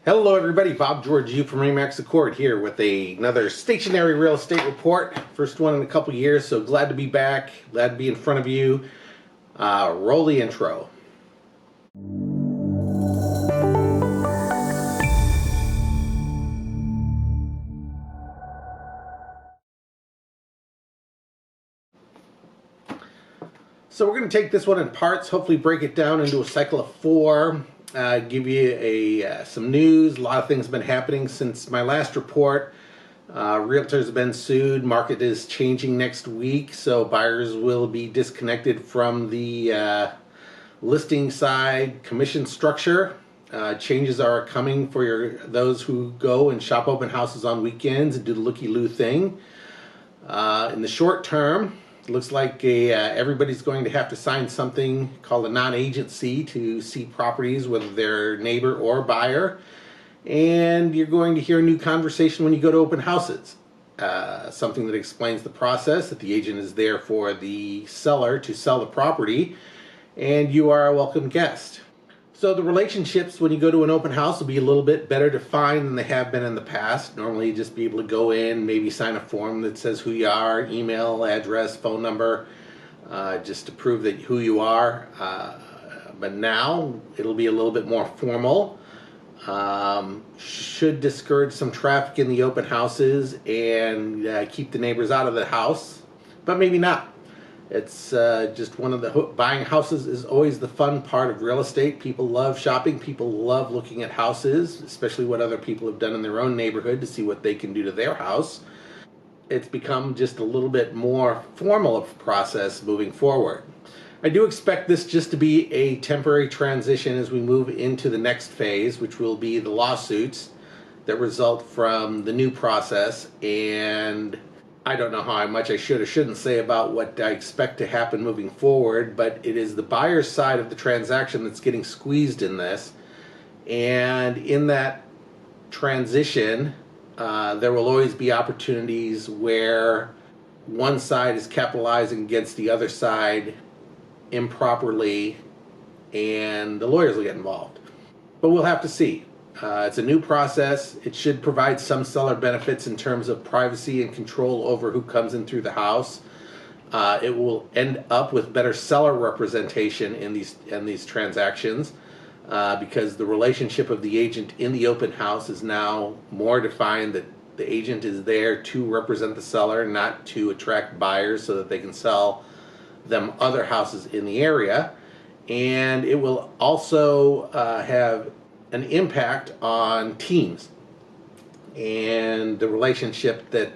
Hello everybody, Bob Georgiou from Remax Accord here with another stationary real estate report. First one in a couple years, so glad to be back, glad to be in front of you. Roll the intro. So we're going to take this one in parts, hopefully break it down into a cycle of 4. Give you some news. A lot of things have been happening since my last report. Realtors have been sued. Market is changing next week, so buyers will be disconnected from the listing side commission structure. Changes are coming for those who go and shop open houses on weekends and do the looky-loo thing. In the short term, looks like everybody's going to have to sign something called a non-agency to see properties, whether they're neighbor or buyer. And you're going to hear a new conversation when you go to open houses. Something that explains the process, that the agent is there for the seller to sell the property, and you are a welcome guest. So the relationships when you go to an open house will be a little bit better defined than they have been in the past. Normally you just be able to go in, maybe sign a form that says who you are, email, address, phone number, just to prove that who you are. But now it'll be a little bit more formal. Should discourage some traffic in the open houses and keep the neighbors out of the house, but maybe not. It's just one of the buying houses is always the fun part of real estate. People love shopping. People love looking at houses, especially what other people have done in their own neighborhood to see what they can do to their house. It's become just a little bit more formal of a process moving forward. I do expect this just to be a temporary transition as we move into the next phase, which will be the lawsuits that result from the new process. And I don't know how much I should or shouldn't say about what I expect to happen moving forward, but it is the buyer's side of the transaction that's getting squeezed in this. And in that transition, there will always be opportunities where one side is capitalizing against the other side improperly, and the lawyers will get involved. But we'll have to see. It's a new process. It should provide some seller benefits in terms of privacy and control over who comes in through the house. It will end up with better seller representation in these transactions because the relationship of the agent in the open house is now more defined, that the agent is there to represent the seller, not to attract buyers so that they can sell them other houses in the area. And it will also have an impact on teams and the relationship that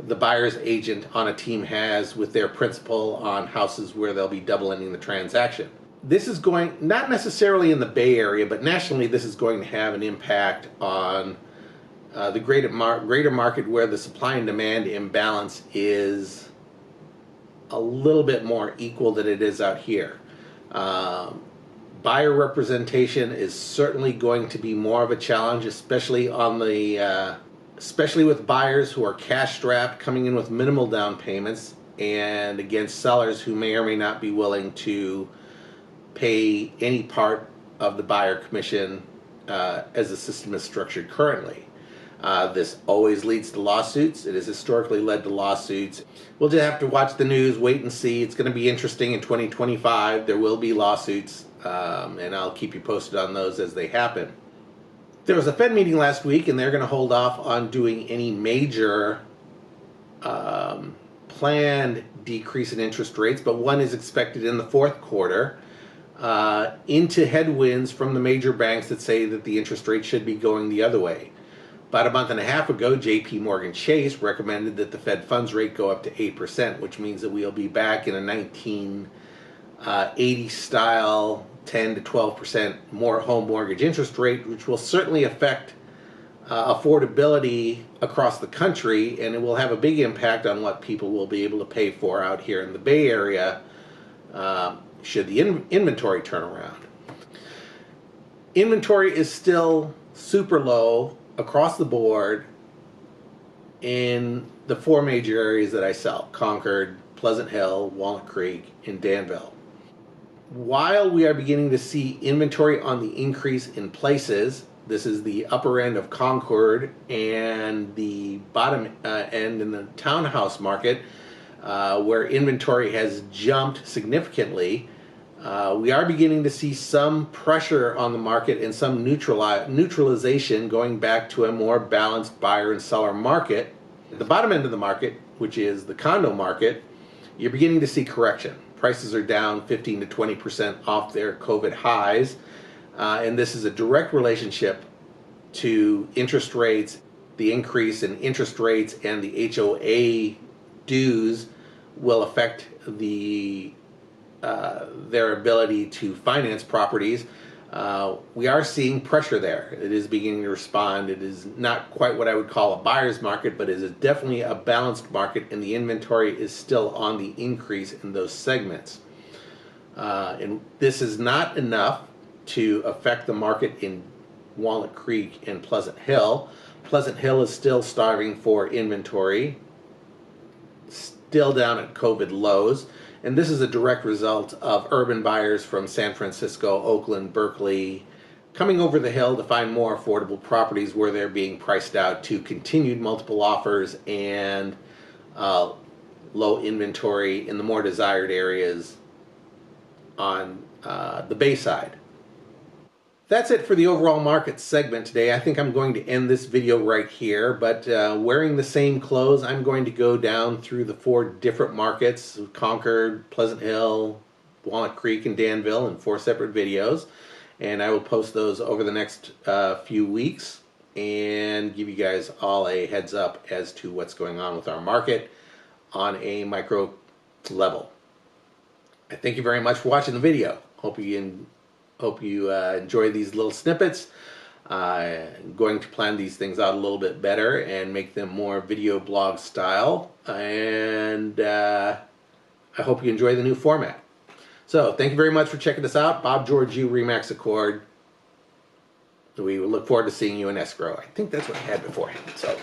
the buyer's agent on a team has with their principal on houses where they'll be double-ending the transaction. This is going, not necessarily in the Bay Area, but nationally this is going to have an impact on the greater market where the supply and demand imbalance is a little bit more equal than it is out here. Buyer representation is certainly going to be more of a challenge, especially on the especially with buyers who are cash strapped, coming in with minimal down payments, and against sellers who may or may not be willing to pay any part of the buyer commission as the system is structured currently. This always leads to lawsuits. It has historically led to lawsuits. We'll just have to watch the news, wait and see. It's going to be interesting in 2025. There will be lawsuits. And I'll keep you posted on those as they happen. There was a Fed meeting last week, and they're going to hold off on doing any major planned decrease in interest rates, but one is expected in the fourth quarter into headwinds from the major banks that say that the interest rate should be going the other way. About a month and a half ago, JP Morgan Chase recommended that the Fed funds rate go up to 8%, which means that we'll be back in a 1980 style 10 to 12% more home mortgage interest rate, which will certainly affect affordability across the country, and it will have a big impact on what people will be able to pay for out here in the Bay Area should the inventory turn around. Inventory is still super low across the board in the 4 major areas that I sell: Concord, Pleasant Hill, Walnut Creek, and Danville. While we are beginning to see inventory on the increase in places, This is the upper end of Concord, and the bottom end in the townhouse market, where inventory has jumped significantly. We are beginning to see some pressure on the market and some neutralization, going back to a more balanced buyer and seller market. At the bottom end of the market, which is the condo market, you're beginning to see correction. Prices are down 15 to 20% off their COVID highs, and this is a direct relationship to interest rates. The increase in interest rates and the HOA dues will affect their ability to finance properties. We are seeing pressure there. It is beginning to respond. It is not quite what I would call a buyer's market, but it is definitely a balanced market, and the inventory is still on the increase in those segments. And this is not enough to affect the market in Walnut Creek and Pleasant Hill. Pleasant Hill is still starving for inventory, still down at COVID lows. And this is a direct result of urban buyers from San Francisco, Oakland, Berkeley, coming over the hill to find more affordable properties where they're being priced out to continued multiple offers and low inventory in the more desired areas on the Bayside. That's it for the overall market segment today. I think I'm going to end this video right here, but wearing the same clothes, I'm going to go down through the 4 different markets: Concord, Pleasant Hill, Walnut Creek, and Danville, in 4 separate videos. And I will post those over the next few weeks and give you guys all a heads up as to what's going on with our market on a micro level. I thank you very much for watching the video. Hope you enjoy these little snippets. I'm going to plan these things out a little bit better and make them more video blog style. And I hope you enjoy the new format. So thank you very much for checking this out. Bob Georgiou, Remax Accord. We look forward to seeing you in escrow. I think that's what I had beforehand. So.